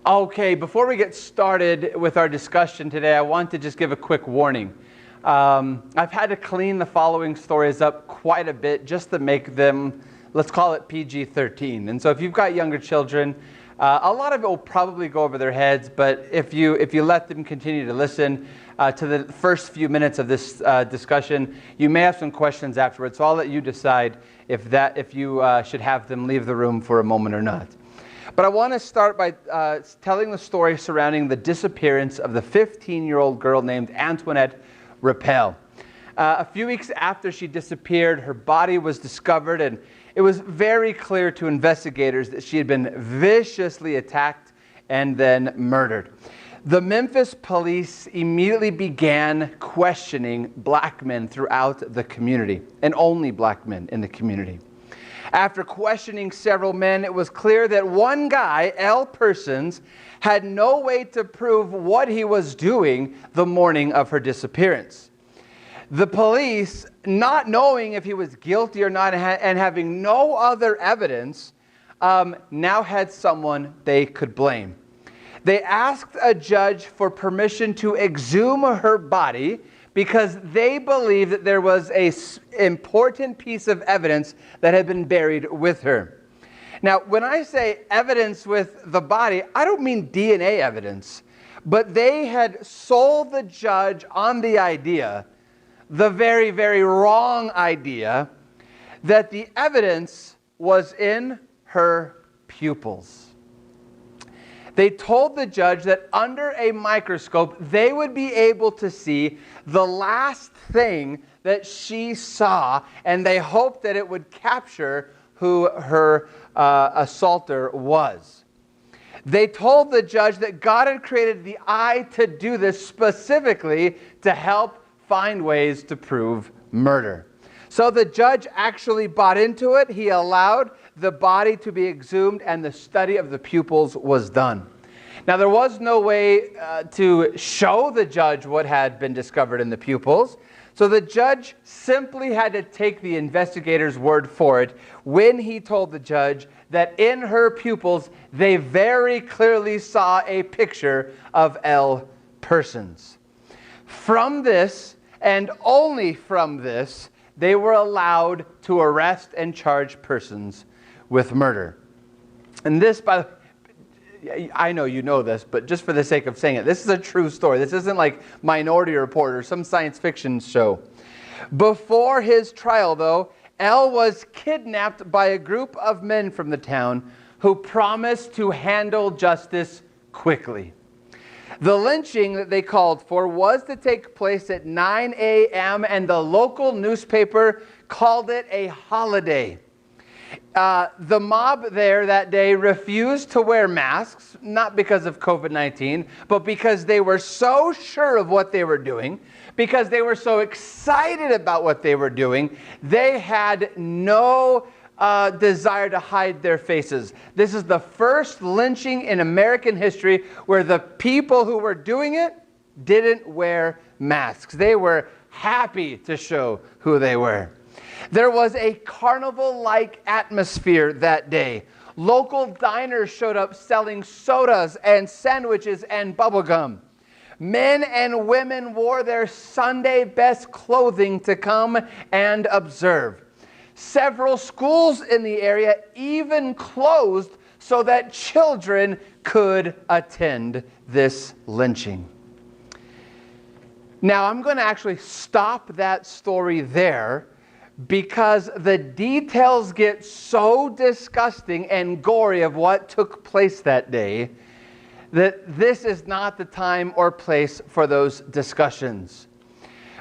Okay, before we get started with our discussion today, I want to just give a quick warning. I've had to clean the following stories up quite a bit just to make them, let's call it PG-13. And so if you've got younger children, a lot of it will probably go over their heads, but if you let them continue to listen to the first few minutes of this discussion, you may have some questions afterwards. So I'll let you decide if you should have them leave the room for a moment or not. But I want to start by telling the story surrounding the disappearance of the 15-year-old girl named Antoinette Rappel. A few weeks after she disappeared, her body was discovered, and it was very clear to investigators that she had been viciously attacked and then murdered. The Memphis police immediately began questioning black men throughout the community, and only black men in the community. After questioning several men, it was clear that one guy, L. Persons, had no way to prove what he was doing the morning of her disappearance. The police, not knowing if he was guilty or not and having no other evidence, now had someone they could blame. They asked a judge for permission to exhume her body because they believed that there was an important piece of evidence that had been buried with her. Now, when I say evidence with the body, I don't mean DNA evidence, but they had sold the judge on the idea, the very, very wrong idea, that the evidence was in her pupils. They told the judge that under a microscope, they would be able to see the last thing that she saw, and they hoped that it would capture who her assaulter was. They told the judge that God had created the eye to do this specifically to help find ways to prove murder. So the judge actually bought into it. He allowed the body to be exhumed, and the study of the pupils was done. Now, there was no way to show the judge what had been discovered in the pupils, so the judge simply had to take the investigator's word for it when he told the judge that in her pupils, they very clearly saw a picture of L. Persons. From this, and only from this, they were allowed to arrest and charge Persons with murder. And this, by the way, I know you know this, but just for the sake of saying it, this is a true story. This isn't like Minority Report or some science fiction show. Before his trial, though, L was kidnapped by a group of men from the town who promised to handle justice quickly. The lynching that they called for was to take place at 9 a.m., and the local newspaper called it a holiday. The mob there that day refused to wear masks, not because of COVID-19, but because they were so sure of what they were doing, because they were so excited about what they were doing, they had no desire to hide their faces. This is the first lynching in American history where the people who were doing it didn't wear masks. They were happy to show who they were. There was a carnival-like atmosphere that day. Local diners showed up selling sodas and sandwiches and bubblegum. Men and women wore their Sunday best clothing to come and observe. Several schools in the area even closed so that children could attend this lynching. Now, I'm going to actually stop that story there, because the details get so disgusting and gory of what took place that day that this is not the time or place for those discussions.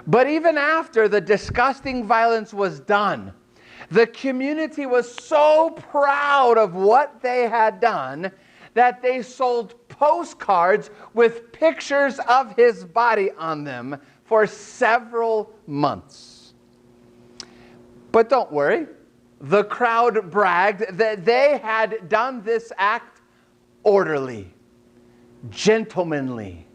But even after the disgusting violence was done, the community was so proud of what they had done that they sold postcards with pictures of his body on them for several months. But don't worry, the crowd bragged that they had done this act orderly, gentlemanly,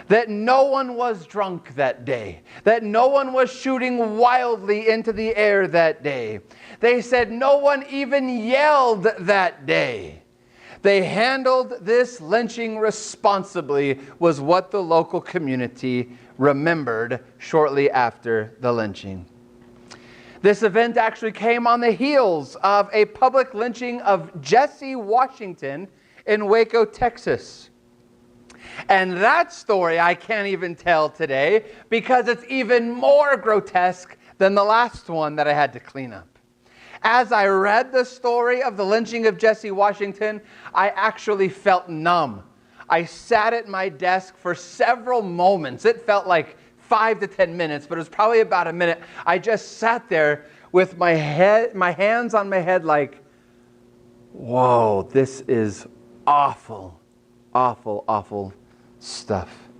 that no one was drunk that day, that no one was shooting wildly into the air that day. They said no one even yelled that day. They handled this lynching responsibly, was what the local community remembered shortly after the lynching. This event actually came on the heels of a public lynching of Jesse Washington in Waco, Texas. And that story I can't even tell today because it's even more grotesque than the last one that I had to clean up. As I read the story of the lynching of Jesse Washington, I actually felt numb. I sat at my desk for several moments. It felt like 5 to 10 minutes, but it was probably about a minute. I just sat there with my hands on my head like, whoa, this is awful, awful, awful stuff.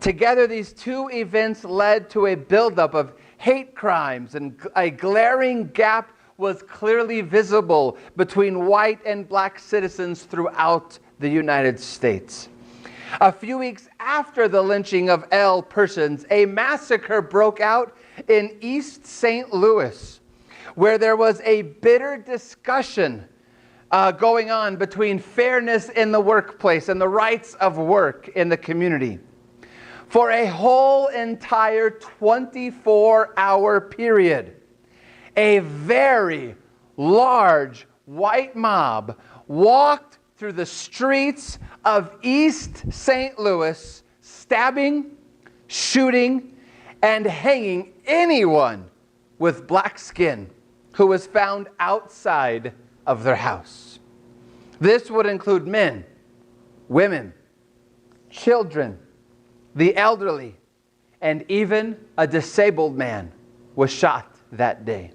Together, these two events led to a buildup of hate crimes, and a glaring gap was clearly visible between white and black citizens throughout the United States. A few weeks after the lynching of L. persons, a massacre broke out in East St. Louis, where there was a bitter discussion going on between fairness in the workplace and the rights of work in the community. For a whole entire 24-hour period, a very large white mob walked through the streets of East St. Louis, stabbing, shooting, and hanging anyone with black skin who was found outside of their house. This would include men, women, children, the elderly, and even a disabled man was shot that day.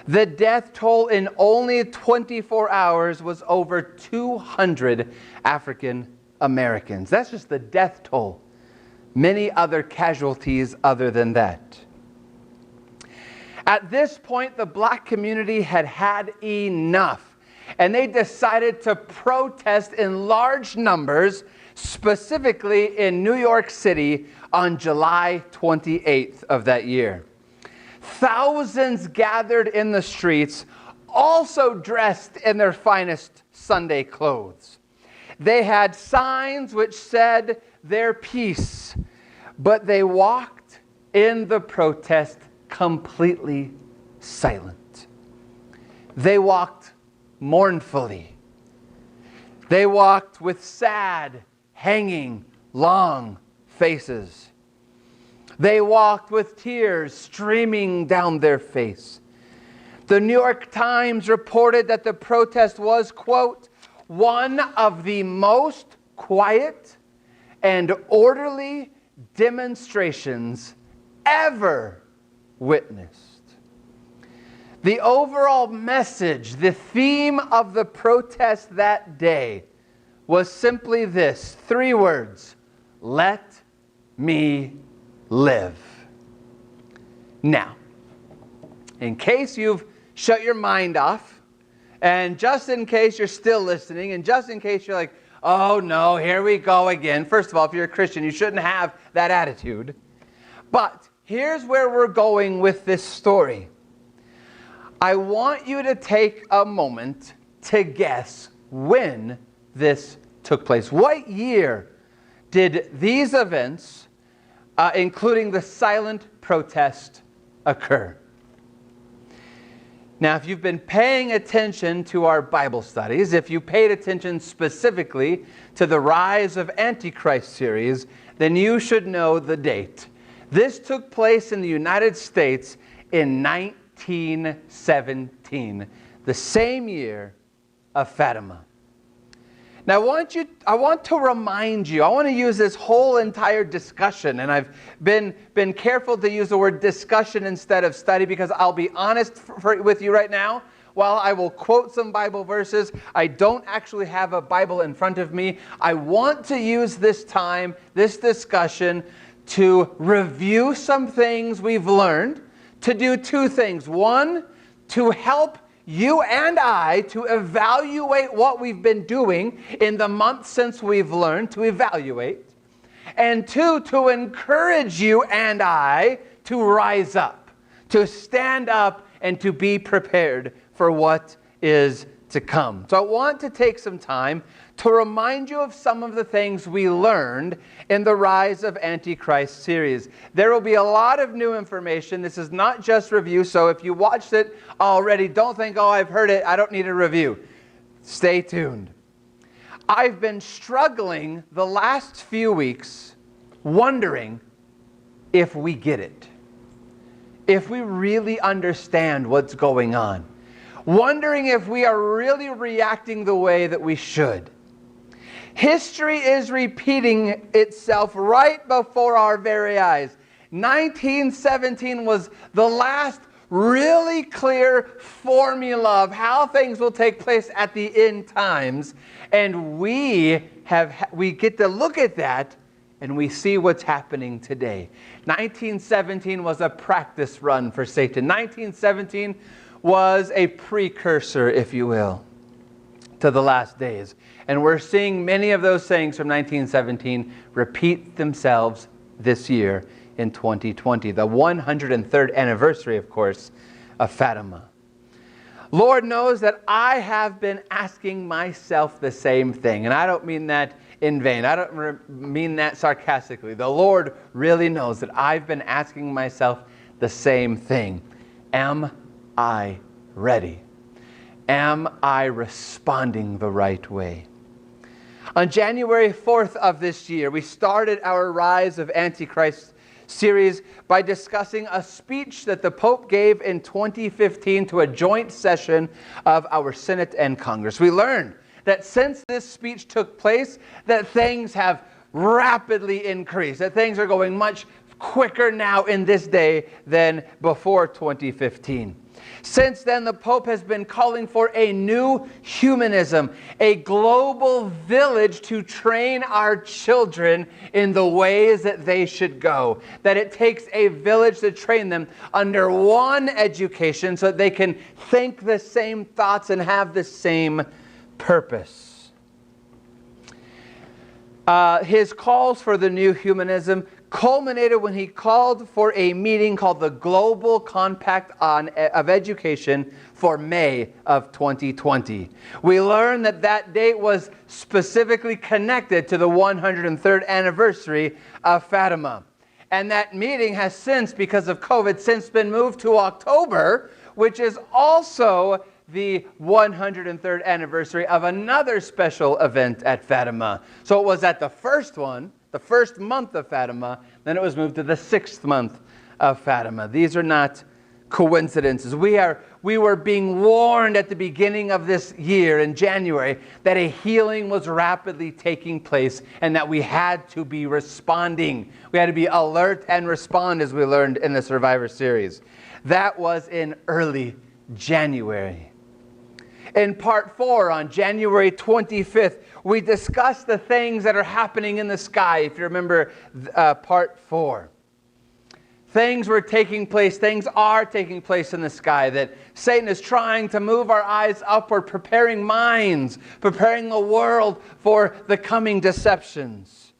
The death toll in only 24 hours was over 200 African Americans. That's just the death toll. Many other casualties other than that. At this point, the black community had had enough, and they decided to protest in large numbers, specifically in New York City on July 28th of that year. Thousands gathered in the streets, also dressed in their finest Sunday clothes. They had signs which said their peace, but they walked in the protest completely silent. They walked mournfully. They walked with sad, hanging, long faces. They walked with tears streaming down their face. The New York Times reported that the protest was, quote, one of the most quiet and orderly demonstrations ever witnessed. The overall message, the theme of the protest that day was simply this, 3 words: let me live. Now, in case you've shut your mind off, and just in case you're still listening, and just in case you're like, oh no, here we go again. First of all, if you're a Christian, you shouldn't have that attitude. But here's where we're going with this story. I want you to take a moment to guess when this took place. What year did these events, including the silent protest, occur? Now, if you've been paying attention to our Bible studies, if you paid attention specifically to the Rise of Antichrist series, then you should know the date. This took place in the United States in 1917, the same year of Fatima. Now, I want to remind you, I want to use this whole entire discussion, and I've been careful to use the word discussion instead of study, because I'll be honest with you right now. While I will quote some Bible verses, I don't actually have a Bible in front of me. I want to use this time, this discussion, to review some things we've learned, to do 2 things. 1, to help you and I to evaluate what we've been doing in the month since we've learned, to evaluate. And 2, to encourage you and I to rise up, to stand up and to be prepared for what is to come. So I want to take some time to remind you of some of the things we learned in the Rise of Antichrist series. There will be a lot of new information. This is not just review, so if you watched it already, don't think, oh, I've heard it, I don't need a review. Stay tuned. I've been struggling the last few weeks wondering if we get it, if we really understand what's going on, wondering if we are really reacting the way that we should. History is repeating itself right before our very eyes. 1917 was the last really clear formula of how things will take place at the end times. And we get to look at that and we see what's happening today. 1917 was a practice run for Satan. 1917 was a precursor, if you will, to the last days. And we're seeing many of those things from 1917 repeat themselves this year in 2020. The 103rd anniversary, of course, of Fatima. Lord knows that I have been asking myself the same thing. And I don't mean that in vain. I don't mean that sarcastically. The Lord really knows that I've been asking myself the same thing. Am I ready? Am I responding the right way? On January 4th of this year, we started our Rise of Antichrist series by discussing a speech that the Pope gave in 2015 to a joint session of our Senate and Congress. We learned that since this speech took place, that things have rapidly increased, that things are going much quicker now in this day than before 2015. Since then, the Pope has been calling for a new humanism, a global village to train our children in the ways that they should go. That it takes a village to train them under one education so that they can think the same thoughts and have the same purpose. His calls for the new humanism culminated when he called for a meeting called the Global Compact of Education for May of 2020. We learned that that date was specifically connected to the 103rd anniversary of Fatima. And that meeting has since, because of COVID, since been moved to October, which is also the 103rd anniversary of another special event at Fatima. So it was at the first one, the first month of Fatima, then it was moved to the 6th month of Fatima. These are not coincidences. We were being warned at the beginning of this year in January that a healing was rapidly taking place and that we had to be responding. We had to be alert and respond, as we learned in the Survivor series. That was in early January. In part 4, on January 25th, we discussed the things that are happening in the sky, if you remember part 4. Things are taking place in the sky, that Satan is trying to move our eyes upward, preparing minds, preparing the world for the coming deceptions.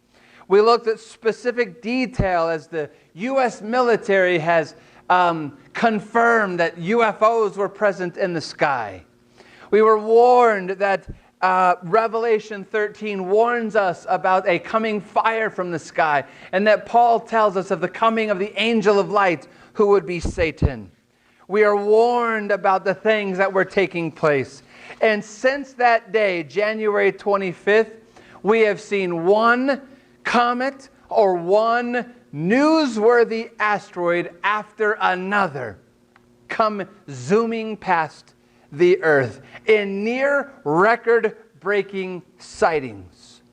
We looked at specific detail as the U.S. military has confirmed that UFOs were present in the sky. We were warned that Revelation 13 warns us about a coming fire from the sky, and that Paul tells us of the coming of the angel of light, who would be Satan. We are warned about the things that were taking place. And since that day, January 25th, we have seen one comet or one newsworthy asteroid after another come zooming past the Earth in near record-breaking sightings.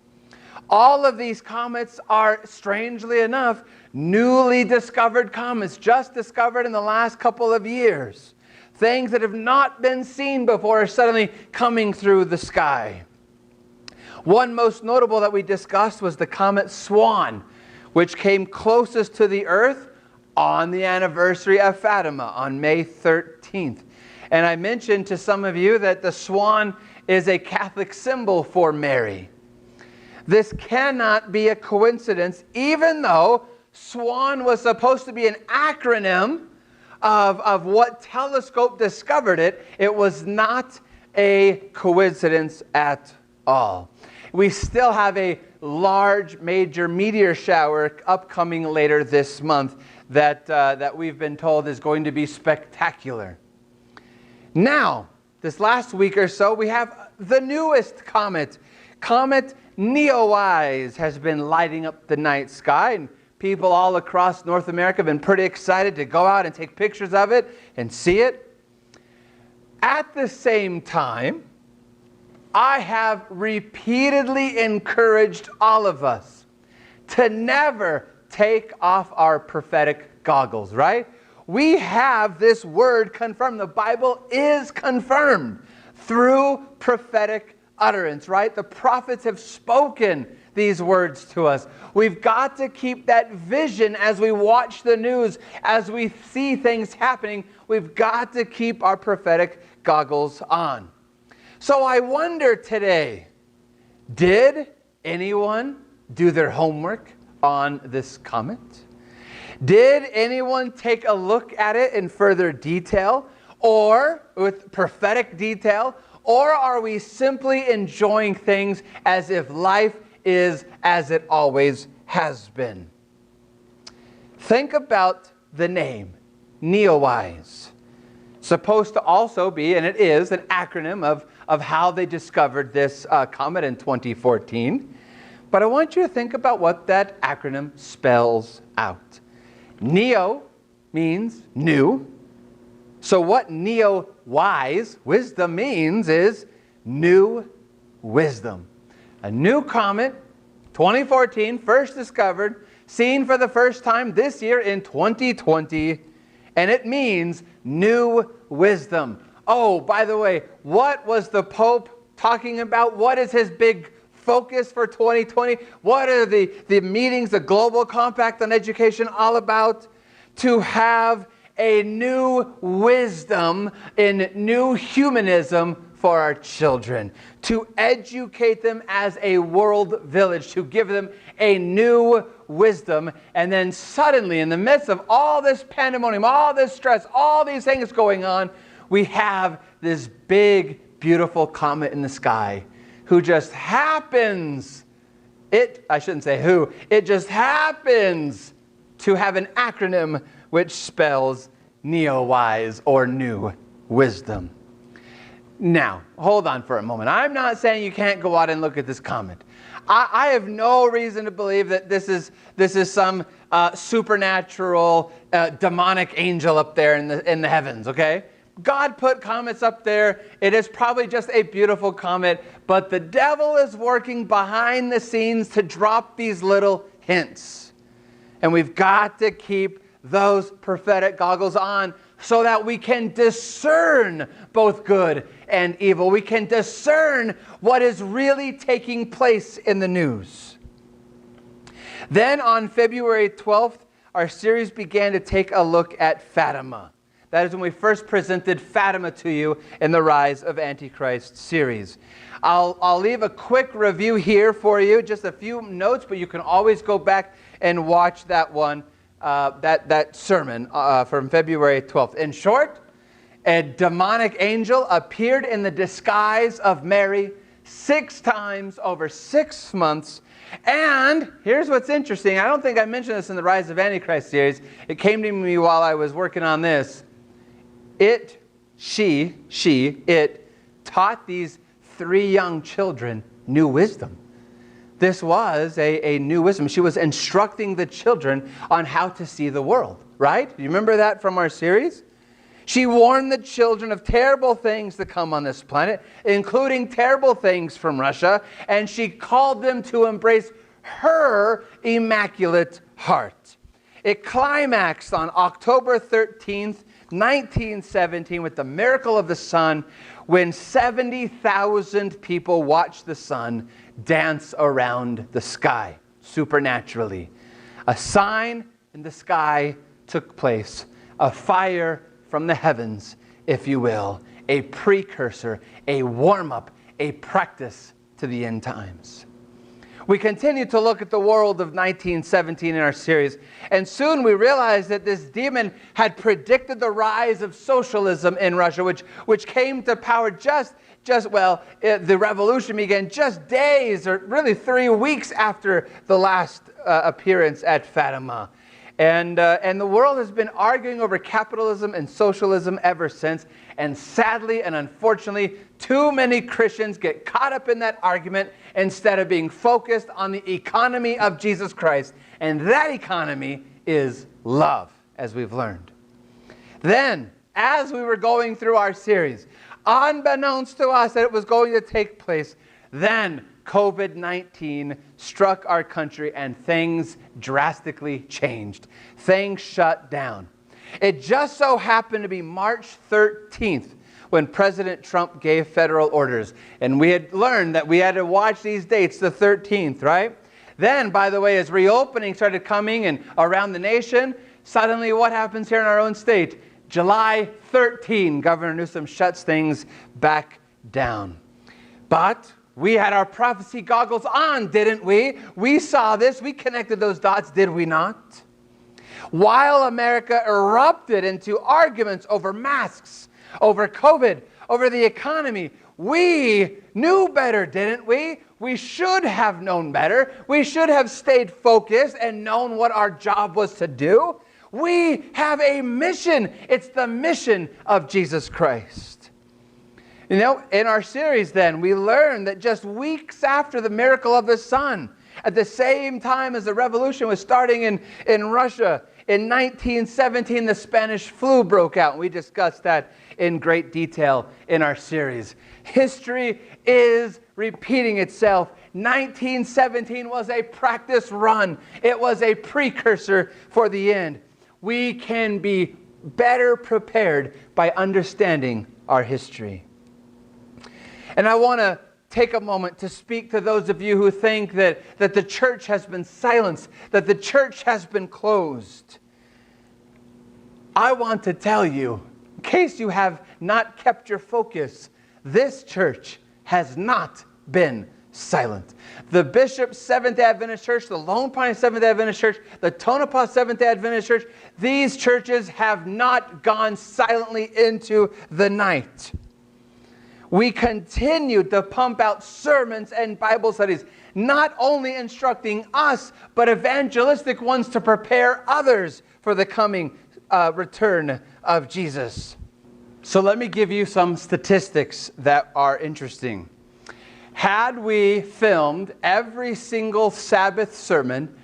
All of these comets are, strangely enough, newly discovered comets, just discovered in the last couple of years. Things that have not been seen before are suddenly coming through the sky. One most notable that we discussed was the Comet Swan, which came closest to the Earth on the anniversary of Fatima on May 13th. And I mentioned to some of you that the swan is a Catholic symbol for Mary. This cannot be a coincidence, even though SWAN was supposed to be an acronym of what telescope discovered it. It was not a coincidence at all. We still have a large major meteor shower upcoming later this month that we've been told is going to be spectacular. Now, this last week or so, we have the newest comet. Comet Neowise has been lighting up the night sky, and people all across North America have been pretty excited to go out and take pictures of it and see it. At the same time, I have repeatedly encouraged all of us to never take off our prophetic goggles, right? We have this word confirmed. The Bible is confirmed through prophetic utterance, right? The prophets have spoken these words to us. We've got to keep that vision as we watch the news, as we see things happening. We've got to keep our prophetic goggles on. So I wonder today, did anyone do their homework on this comet? Did anyone take a look at it in further detail, or with prophetic detail, or are we simply enjoying things as if life is as it always has been? Think about the name, Neowise. Supposed to also be, and it is, an acronym of how they discovered this comet in 2014. But I want you to think about what that acronym spells out. Neo means new. So what Neowise, wisdom, means is new wisdom. A new comet, 2014, first discovered, seen for the first time this year in 2020, and it means new wisdom. Oh, by the way, what was the Pope talking about? What is his big focus for 2020? What are the meetings, the Global Compact on Education all about? To have a new wisdom in new humanism for our children. To educate them as a world village. To give them a new wisdom. And then suddenly, in the midst of all this pandemonium, all this stress, all these things going on, we have this big, beautiful comet in the sky who just happens, I shouldn't say who, it just happens to have an acronym which spells Neowise, or new wisdom. Now, hold on for a moment. I'm not saying you can't go out and look at this comet. I have no reason to believe that this is some supernatural, demonic angel up there in the heavens, okay? God put comets up there. It is probably just a beautiful comet, but the devil is working behind the scenes to drop these little hints. And we've got to keep those prophetic goggles on so that we can discern both good and evil. We can discern what is really taking place in the news. Then on February 12th, our series began to take a look at Fatima. That is when we first presented Fatima to you in the Rise of Antichrist series. I'll leave a quick review here for you, just a few notes, but you can always go back and watch that one, that sermon from February 12th. In short, a demonic angel appeared in the disguise of Mary 6 times over 6 months. And here's what's interesting. I don't think I mentioned this in the Rise of Antichrist series. It came to me while I was working on this. It taught these 3 young children new wisdom. This was a new wisdom. She was instructing the children on how to see the world, right? You remember that from our series? She warned the children of terrible things to come on this planet, including terrible things from Russia, and she called them to embrace her immaculate heart. It climaxed on October 13th, 1917, with the miracle of the sun, when 70,000 people watched the sun dance around the sky supernaturally. A sign in the sky took place, a fire from the heavens, if you will, a precursor, a warm-up, a practice to the end times. We continue to look at the world of 1917 in our series, and soon we realized that this demon had predicted the rise of socialism in Russia, which came to power just the revolution began just days or really 3 weeks after the last appearance at Fatima. And the world has been arguing over capitalism and socialism ever since. And sadly and unfortunately, too many Christians get caught up in that argument instead of being focused on the economy of Jesus Christ. And that economy is love, as we've learned. Then, as we were going through our series, unbeknownst to us that it was going to take place, then COVID-19 struck our country and things drastically changed. Things shut down. It just so happened to be March 13th when President Trump gave federal orders. And we had learned that we had to watch these dates, the 13th, right? Then, by the way, as reopening started coming and around the nation, suddenly what happens here in our own state? July 13, Governor Newsom shuts things back down. But we had our prophecy goggles on, didn't we? We saw this. We connected those dots, did we not? While America erupted into arguments over masks, over COVID, over the economy, we knew better, didn't we? We should have known better. We should have stayed focused and known what our job was to do. We have a mission. It's the mission of Jesus Christ. You know, in our series then, we learned that just weeks after the miracle of the sun, at the same time as the revolution was starting in Russia, in 1917, the Spanish flu broke out. We discussed that in great detail in our series. History is repeating itself. 1917 was a practice run. It was a precursor for the end. We can be better prepared by understanding our history. And I want to take a moment to speak to those of you who think that the church has been silenced, that the church has been closed. I want to tell you, in case you have not kept your focus, this church has not been silent. The Bishop Seventh-day Adventist Church, the Lone Pine Seventh-day Adventist Church, the Tonopah Seventh-day Adventist Church, these churches have not gone silently into the night. We continue to pump out sermons and Bible studies, not only instructing us, but evangelistic ones to prepare others for the coming return of Jesus. So let me give you some statistics that are interesting. Had we filmed every single Sabbath sermon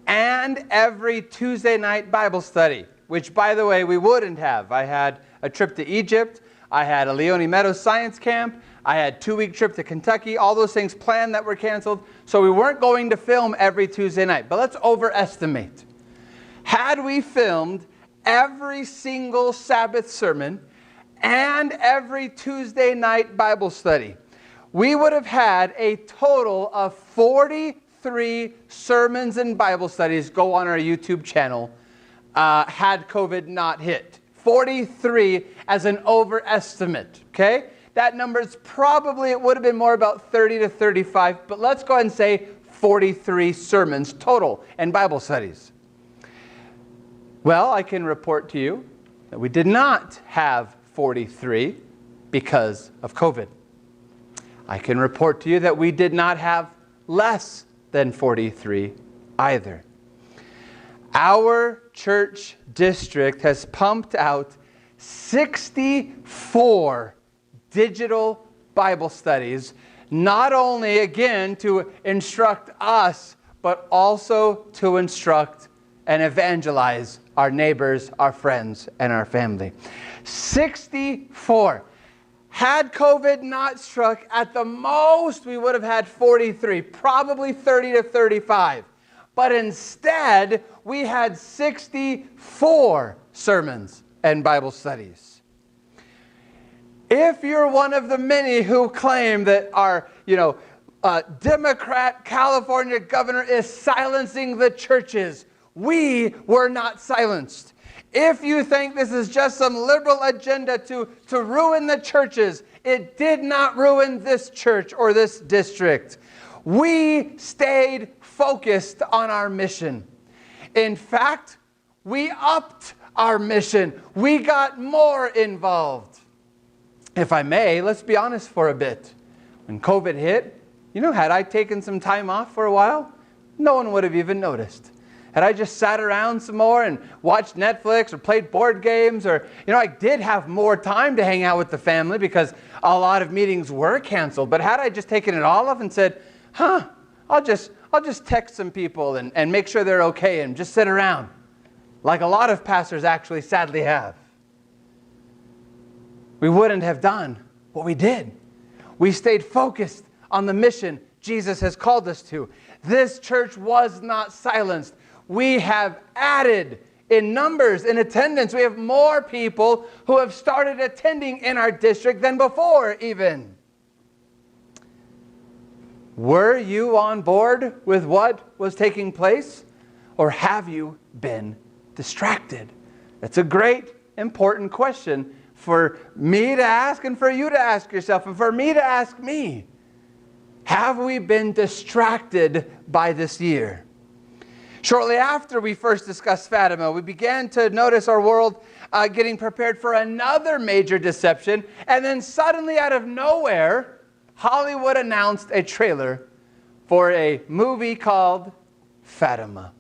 and every Tuesday night Bible study, which, by the way, we wouldn't have. I had a trip to Egypt. I had a Leone Meadows science camp. I had a 2-week trip to Kentucky. All those things planned that were canceled. So we weren't going to film every Tuesday night. But let's overestimate. Had we filmed every single Sabbath sermon and every Tuesday night Bible study, we would have had a total of 43 sermons and Bible studies go on our YouTube channel had COVID not hit. 43 as an overestimate, okay? That number is probably, it would have been more about 30 to 35, but let's go ahead and say 43 sermons total and Bible studies. Well, I can report to you that we did not have 43 because of COVID. I can report to you that we did not have less than 43 either. Our church district has pumped out 64 digital Bible studies, not only, again, to instruct us, but also to instruct and evangelize our neighbors, our friends, and our family. 64. Had COVID not struck, at the most we would have had 43, probably 30 to 35. But instead, we had 64 sermons and Bible studies. If you're one of the many who claim that our, Democrat California governor is silencing the churches, we were not silenced. If you think this is just some liberal agenda to ruin the churches, it did not ruin this church or this district. We stayed focused on our mission. In fact, we upped our mission. We got more involved. If I may, let's be honest for a bit. When COVID hit, had I taken some time off for a while, no one would have even noticed. Had I just sat around some more and watched Netflix or played board games, or, I did have more time to hang out with the family because a lot of meetings were canceled. But had I just taken it all off and said, I'll just text some people and make sure they're okay and just sit around, like a lot of pastors actually sadly have, we wouldn't have done what we did. We stayed focused on the mission Jesus has called us to. This church was not silenced. We have added in numbers, in attendance. We have more people who have started attending in our district than before even. Were you on board with what was taking place? Or have you been distracted? That's a great, important question for me to ask and for you to ask yourself and for me to ask me. Have we been distracted by this year? Shortly after we first discussed Fatima, we began to notice our world getting prepared for another major deception. And then suddenly out of nowhere, Hollywood announced a trailer for a movie called Fatima.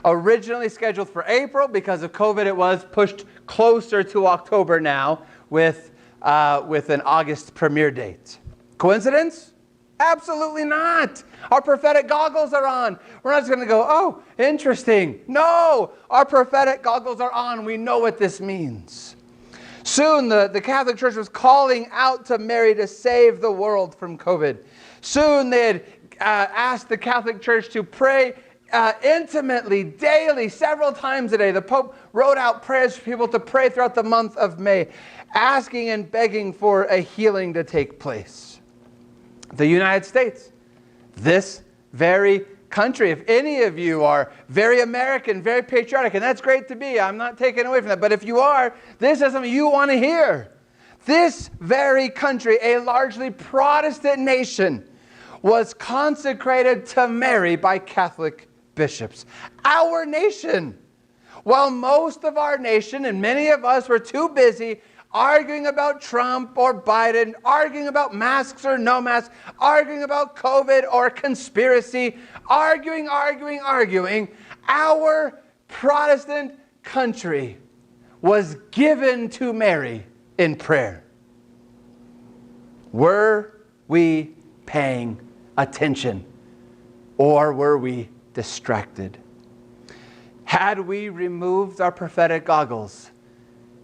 Originally scheduled for April, because of COVID, it was pushed closer to October now with an August premiere date. Coincidence? Absolutely not. Our prophetic goggles are on. We're not just going to go, oh, interesting. No, our prophetic goggles are on. We know what this means. Soon, the Catholic Church was calling out to Mary to save the world from COVID. Soon, they had asked the Catholic Church to pray intimately, daily, several times a day. The Pope wrote out prayers for people to pray throughout the month of May, asking and begging for a healing to take place. The United States, this very country, if any of you are very American, very patriotic, and that's great to be, I'm not taking away from that, but if you are, this is something you want to hear. This very country, a largely Protestant nation, was consecrated to Mary by Catholic bishops. Our nation. While most of our nation and many of us were too busy arguing about Trump or Biden, arguing about masks or no masks, arguing about COVID or conspiracy, arguing, our Protestant country was given to Mary in prayer. Were we paying attention, or were we distracted? Had we removed our prophetic goggles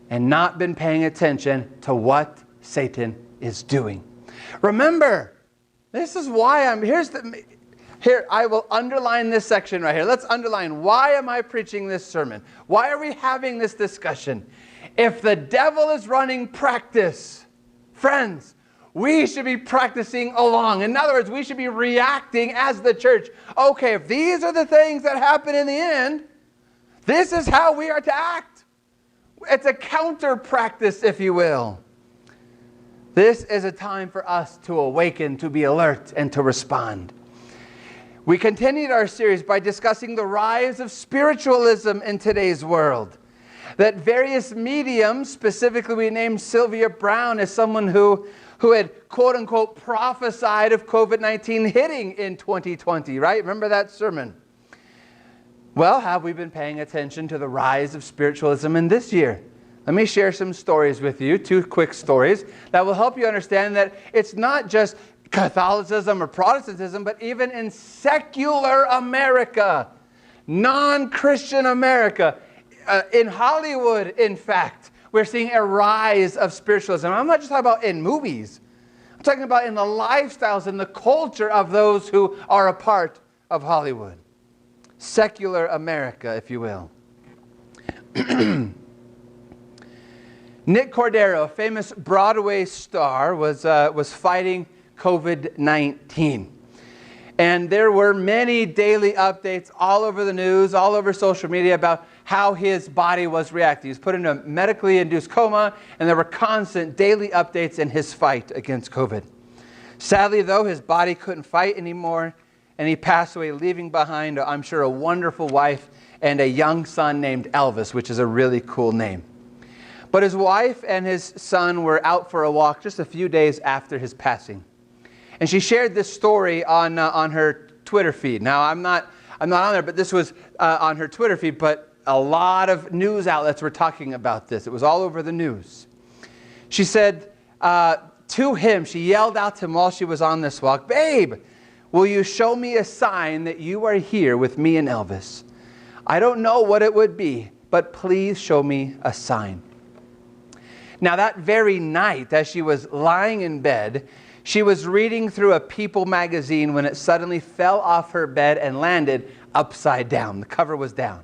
and not been paying attention to what Satan is doing? Remember, this is why here, I will underline this section right here. Let's underline, why am I preaching this sermon? Why are we having this discussion? If the devil is running practice, friends, we should be practicing along. In other words, we should be reacting as the church. Okay, if these are the things that happen in the end, this is how we are to act. It's a counter practice, if you will. This is a time for us to awaken, to be alert, and to respond. We continued our series by discussing the rise of spiritualism in today's world. That various mediums, specifically we named Sylvia Brown as someone who had quote-unquote prophesied of COVID-19 hitting in 2020, right? Remember that sermon? Well, have we been paying attention to the rise of spiritualism in this year? Let me share some stories with you, 2 quick stories that will help you understand that it's not just Catholicism or Protestantism, but even in secular America, non-Christian America, in Hollywood, in fact, we're seeing a rise of spiritualism. I'm not just talking about in movies. I'm talking about in the lifestyles and the culture of those who are a part of Hollywood. Secular America, if you will. Nick Cordero, a famous Broadway star, was fighting COVID-19. And there were many daily updates all over the news, all over social media about how his body was reacting. He was put in a medically induced coma, and there were constant daily updates in his fight against COVID. Sadly, though, his body couldn't fight anymore, and he passed away, leaving behind, I'm sure, a wonderful wife and a young son named Elvis, which is a really cool name. But his wife and his son were out for a walk just a few days after his passing. And she shared this story on her Twitter feed. Now, I'm not on there, but this was on her Twitter feed, but a lot of news outlets were talking about this. It was all over the news. She said to him, she yelled out to him while she was on this walk, "Babe, will you show me a sign that you are here with me and Elvis? I don't know what it would be, but please show me a sign." Now, that very night, as she was lying in bed, she was reading through a People magazine when it suddenly fell off her bed and landed upside down. The cover was down.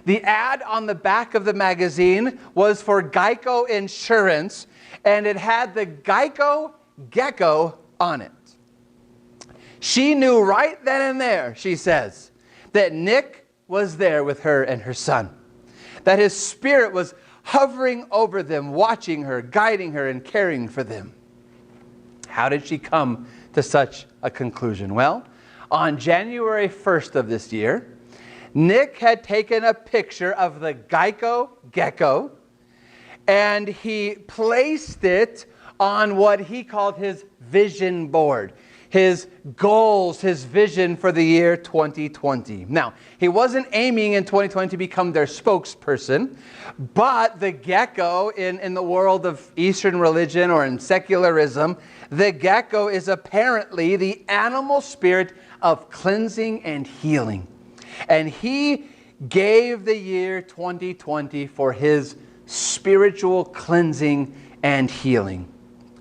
The ad on the back of the magazine was for Geico Insurance, and it had the Geico gecko on it. She knew right then and there, she says, that Nick was there with her and her son, that his spirit was hovering over them, watching her, guiding her, and caring for them. How did she come to such a conclusion? Well, on January 1st of this year, Nick had taken a picture of the Geico gecko, and he placed it on what he called his vision board, his goals, his vision for the year 2020. Now, he wasn't aiming in 2020 to become their spokesperson, but the gecko in the world of Eastern religion or in secularism, the gecko is apparently the animal spirit of cleansing and healing. And he gave the year 2020 for his spiritual cleansing and healing.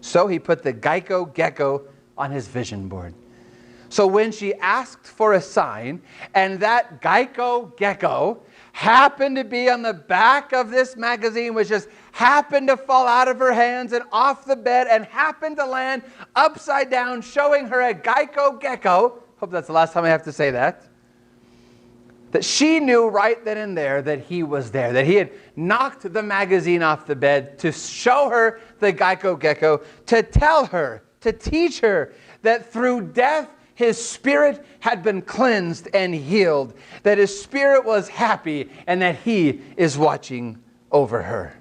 So he put the Geico gecko on his vision board. So when she asked for a sign, and that Geico gecko happened to be on the back of this magazine, which just happened to fall out of her hands and off the bed and happened to land upside down, showing her a Geico gecko. Hope that's the last time I have to say that. That she knew right then and there that he was there, that he had knocked the magazine off the bed to show her the Geico gecko, to tell her, to teach her that through death, his spirit had been cleansed and healed, that his spirit was happy, and that he is watching over her.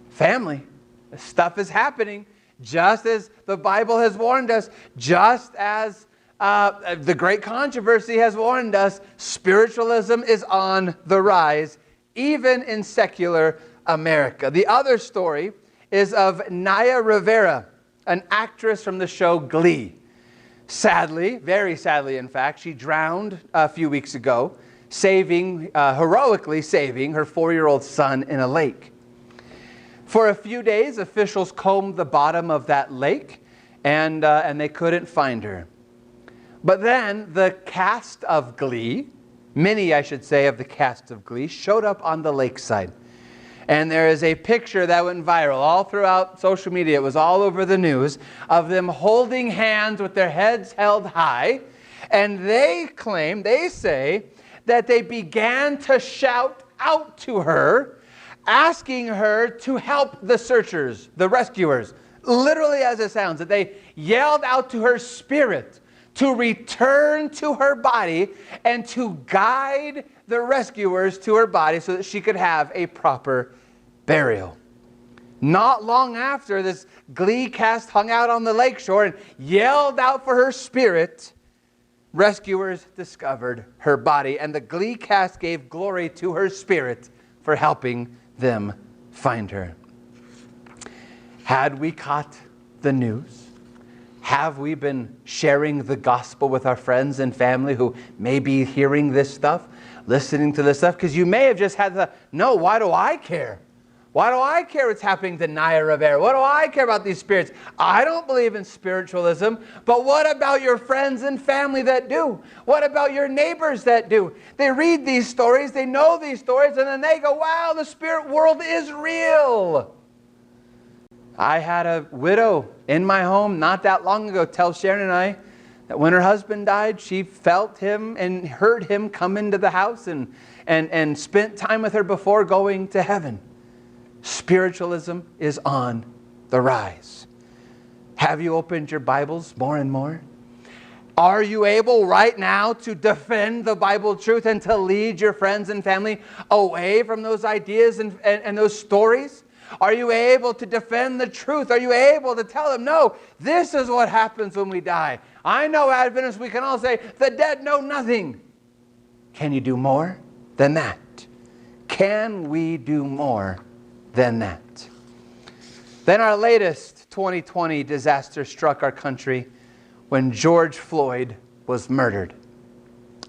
Family, this stuff is happening just as the Bible has warned us, just as the great controversy has warned us. Spiritualism is on the rise, even in secular America. The other story is of Naya Rivera, an actress from the show Glee. Sadly, very sadly in fact, she drowned a few weeks ago, heroically saving her 4-year-old son in a lake. For a few days, officials combed the bottom of that lake, and they couldn't find her. But then the cast of Glee, many I should say of the cast of Glee, showed up on the lakeside. And there is a picture that went viral all throughout social media. It was all over the news of them holding hands with their heads held high. And they say that they began to shout out to her, asking her to help the searchers, the rescuers. Literally as it sounds, that they yelled out to her spirit to return to her body and to guide the rescuers to her body so that she could have a proper burial. Not long after, this Glee cast hung out on the lakeshore and yelled out for her spirit, rescuers discovered her body, and the Glee cast gave glory to her spirit for helping them find her. Had we caught the news? Have we been sharing the gospel with our friends and family who may be hearing this stuff, listening to this stuff? Because you may have just had the, no, why do I care? Why do I care what's happening to Naya Rivera? What do I care about these spirits? I don't believe in spiritualism, but what about your friends and family that do? What about your neighbors that do? They read these stories, they know these stories, and then they go, wow, the spirit world is real. I had a widow in my home not that long ago tell Sharon and I that when her husband died, she felt him and heard him come into the house and spent time with her before going to heaven. Spiritualism is on the rise. Have you opened your Bibles more and more? Are you able right now to defend the Bible truth and to lead your friends and family away from those ideas and those stories? Are you able to defend the truth? Are you able to tell them, no, this is what happens when we die? I know Adventists, we can all say, the dead know nothing. Can you do more than that? Can we do more than that? Then our latest 2020 disaster struck our country when George Floyd was murdered.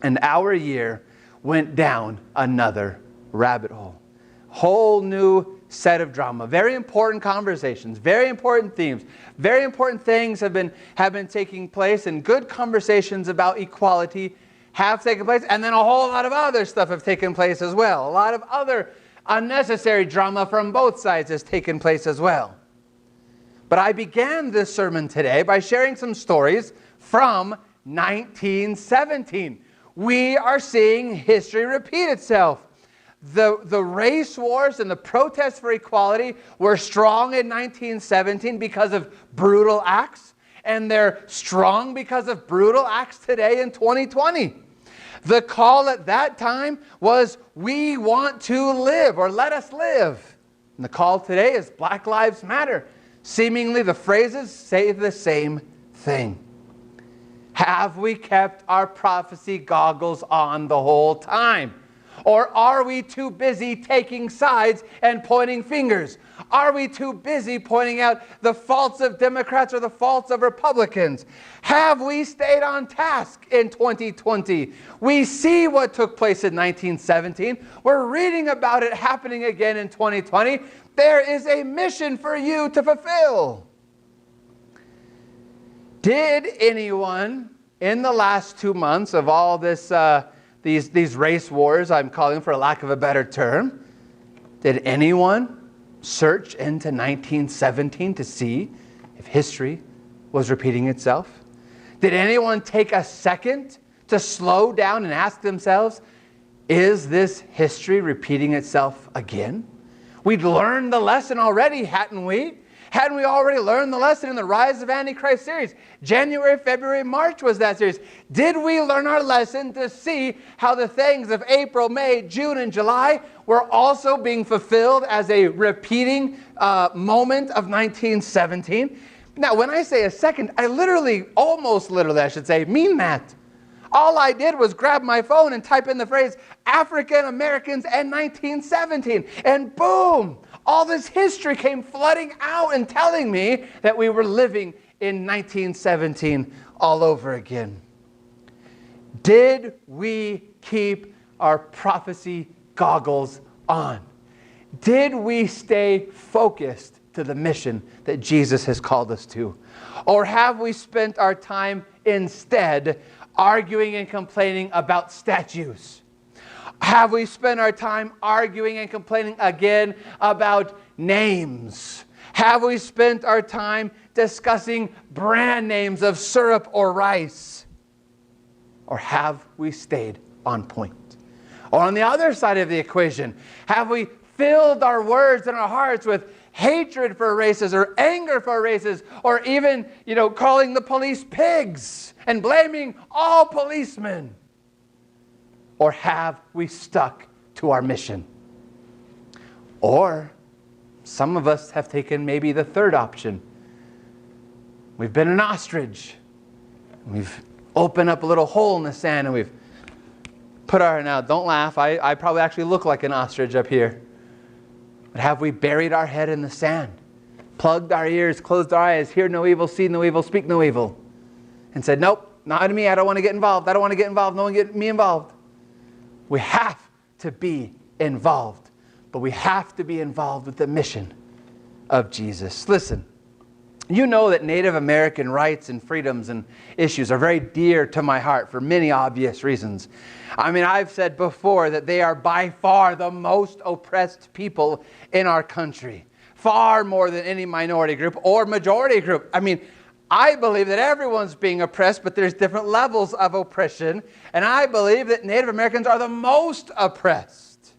And our year went down another rabbit hole. Whole new set of drama. Very important conversations, very important themes, very important things have been taking place, and good conversations about equality have taken place, and then a whole lot of other stuff have taken place as well. A lot of other unnecessary drama from both sides has taken place as well. But I began this sermon today by sharing some stories from 1917. We are seeing history repeat itself. The race wars and the protests for equality were strong in 1917 because of brutal acts, and they're strong because of brutal acts today in 2020. The call at that time was, we want to live, or let us live. And the call today is Black Lives Matter. Seemingly the phrases say the same thing. Have we kept our prophecy goggles on the whole time? Or are we too busy taking sides and pointing fingers? Are we too busy pointing out the faults of Democrats or the faults of Republicans? Have we stayed on task in 2020? We see what took place in 1917. We're reading about it happening again in 2020. There is a mission for you to fulfill. Did anyone in the last 2 months of all this these race wars, I'm calling for lack of a better term, did anyone search into 1917 to see if history was repeating itself? Did anyone take a second to slow down and ask themselves, is this history repeating itself again? We'd learned the lesson already, hadn't we? Hadn't we already learned the lesson in the Rise of Antichrist series? January, February, March was that series. Did we learn our lesson to see how the things of April, May, June, and July were also being fulfilled as a repeating moment of 1917? Now, when I say a second, I almost literally, I should say, mean that. All I did was grab my phone and type in the phrase African Americans and 1917, and boom! All this history came flooding out and telling me that we were living in 1917 all over again. Did we keep our prophecy goggles on? Did we stay focused to the mission that Jesus has called us to? Or have we spent our time instead arguing and complaining about statues? Have we spent our time arguing and complaining again about names? Have we spent our time discussing brand names of syrup or rice? Or have we stayed on point? Or on the other side of the equation, have we filled our words and our hearts with hatred for races or anger for races, or even, calling the police pigs and blaming all policemen? Or have we stuck to our mission? Or some of us have taken maybe the third option. We've been an ostrich. We've opened up a little hole in the sand and we've put now don't laugh, I probably actually look like an ostrich up here. But have we buried our head in the sand, plugged our ears, closed our eyes, hear no evil, see no evil, speak no evil, and said, nope, not me, I don't want to get involved, no one get me involved? We have to be involved, but we have to be involved with the mission of Jesus. Listen, you know that Native American rights and freedoms and issues are very dear to my heart for many obvious reasons. I've said before that they are by far the most oppressed people in our country, far more than any minority group or majority group. I believe that everyone's being oppressed, but there's different levels of oppression. And I believe that Native Americans are the most oppressed.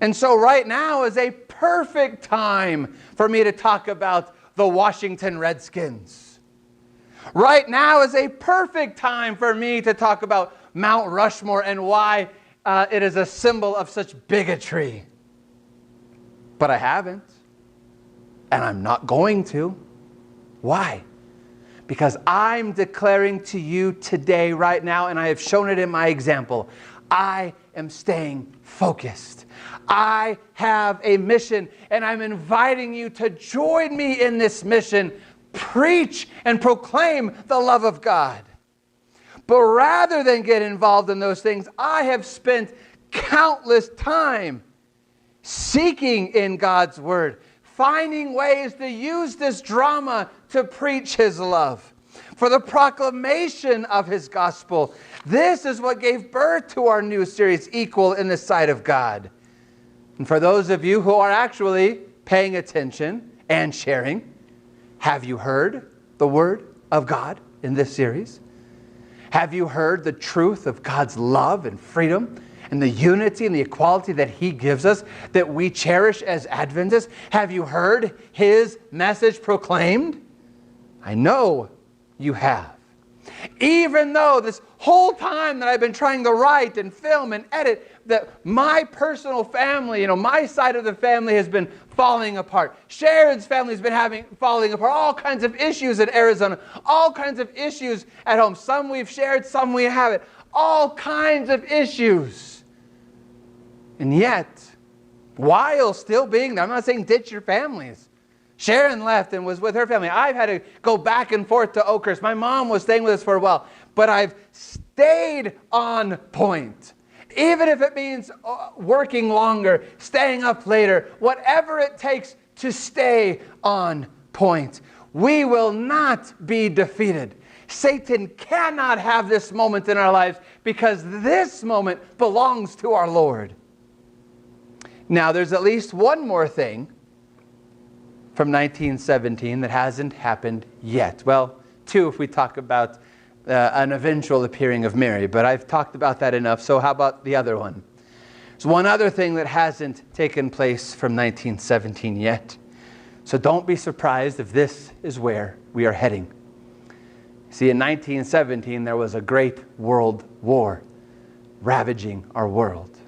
And so right now is a perfect time for me to talk about the Washington Redskins. Right now is a perfect time for me to talk about Mount Rushmore and why it is a symbol of such bigotry. But I haven't. And I'm not going to. Why? Because I'm declaring to you today, right now, and I have shown it in my example, I am staying focused. I have a mission, and I'm inviting you to join me in this mission. Preach and proclaim the love of God. But rather than get involved in those things, I have spent countless time seeking in God's Word, finding ways to use this drama to preach His love, for the proclamation of His gospel. This is what gave birth to our new series, Equal in the Sight of God. And for those of you who are actually paying attention and sharing, have you heard the Word of God in this series? Have you heard the truth of God's love and freedom and the unity and the equality that He gives us, that we cherish as Adventists? Have you heard His message proclaimed? I know you have. Even though this whole time that I've been trying to write and film and edit, that my personal family, my side of the family has been falling apart. Sharon's family has been falling apart. All kinds of issues in Arizona. All kinds of issues at home. Some we've shared, some we haven't. All kinds of issues. And yet, while still being there, I'm not saying ditch your families. Sharon left and was with her family. I've had to go back and forth to Oakhurst. My mom was staying with us for a while. But I've stayed on point. Even if it means working longer, staying up later, whatever it takes to stay on point. We will not be defeated. Satan cannot have this moment in our lives because this moment belongs to our Lord. Now, there's at least one more thing from 1917 that hasn't happened yet. Well, two if we talk about an eventual appearing of Mary, but I've talked about that enough, so how about the other one? There's one other thing that hasn't taken place from 1917 yet. So don't be surprised if this is where we are heading. See, in 1917, there was a great world war ravaging our world.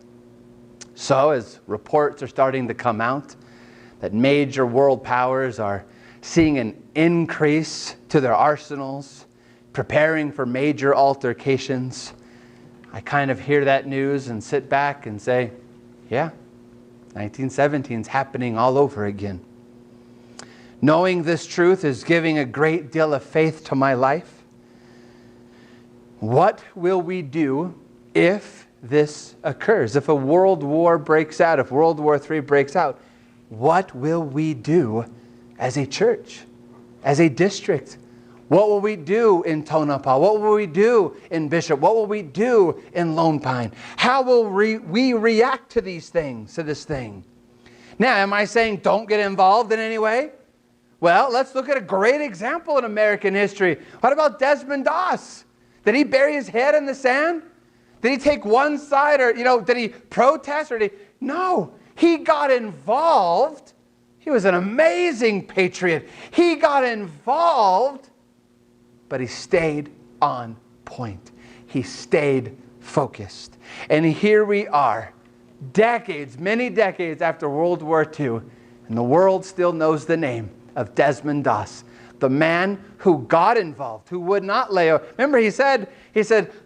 So as reports are starting to come out that major world powers are seeing an increase to their arsenals, preparing for major altercations, I kind of hear that news and sit back and say, yeah, 1917 is happening all over again. Knowing this truth is giving a great deal of faith to my life. What will we do if this occurs? If a world war breaks out, if World War III breaks out, what will we do as a church, as a district? What will we do in Tonopah? What will we do in Bishop? What will we do in Lone Pine? How will we react to these things, to this thing? Now, am I saying don't get involved in any way? Well, let's look at a great example in American history. What about Desmond Doss? Did he bury his head in the sand? Did he take one side, or did he protest, or did he? No. He got involved. He was an amazing patriot. He got involved, but he stayed on point. He stayed focused. And here we are, decades, many decades after World War II, and the world still knows the name of Desmond Doss, the man who got involved, who would not lay. Remember, he said,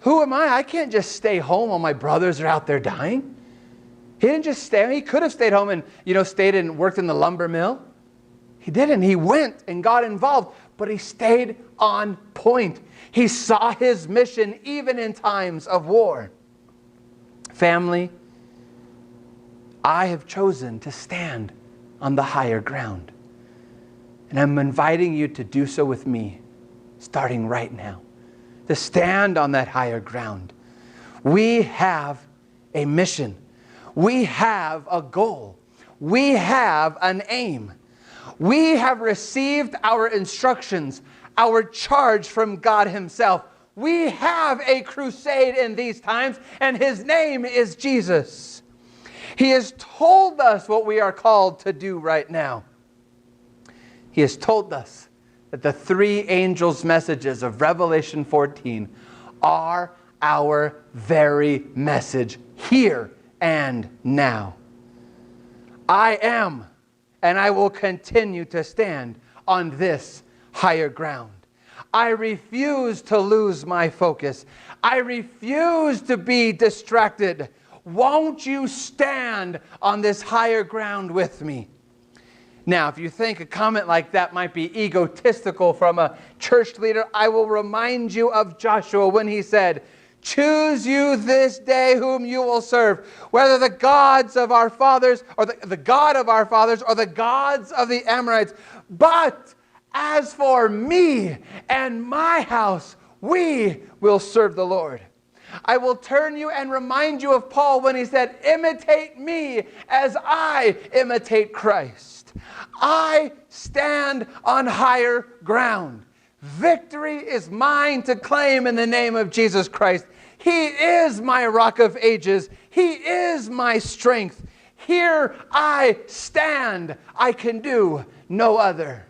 who am I? I can't just stay home while my brothers are out there dying. He didn't just stay. He could have stayed home and, stayed and worked in the lumber mill. He didn't. He went and got involved, but he stayed on point. He saw his mission even in times of war. Family, I have chosen to stand on the higher ground. And I'm inviting you to do so with me, starting right now, to stand on that higher ground. We have a mission. We have a goal. We have an aim. We have received our instructions, our charge from God Himself. We have a crusade in these times, and His name is Jesus. He has told us what we are called to do right now. He has told us that the three angels' messages of Revelation 14 are our very message here and now. I am, and I will continue to stand on this higher ground. I refuse to lose my focus. I refuse to be distracted. Won't you stand on this higher ground with me? Now, if you think a comment like that might be egotistical from a church leader, I will remind you of Joshua when he said, choose you this day whom you will serve, whether the gods of our fathers, or the God of our fathers, or the gods of the Amorites. But as for me and my house, we will serve the Lord. I will turn you and remind you of Paul when he said, imitate me as I imitate Christ. I stand on higher ground. Victory is mine to claim in the name of Jesus Christ. He is my rock of ages. He is my strength. Here I stand. I can do no other.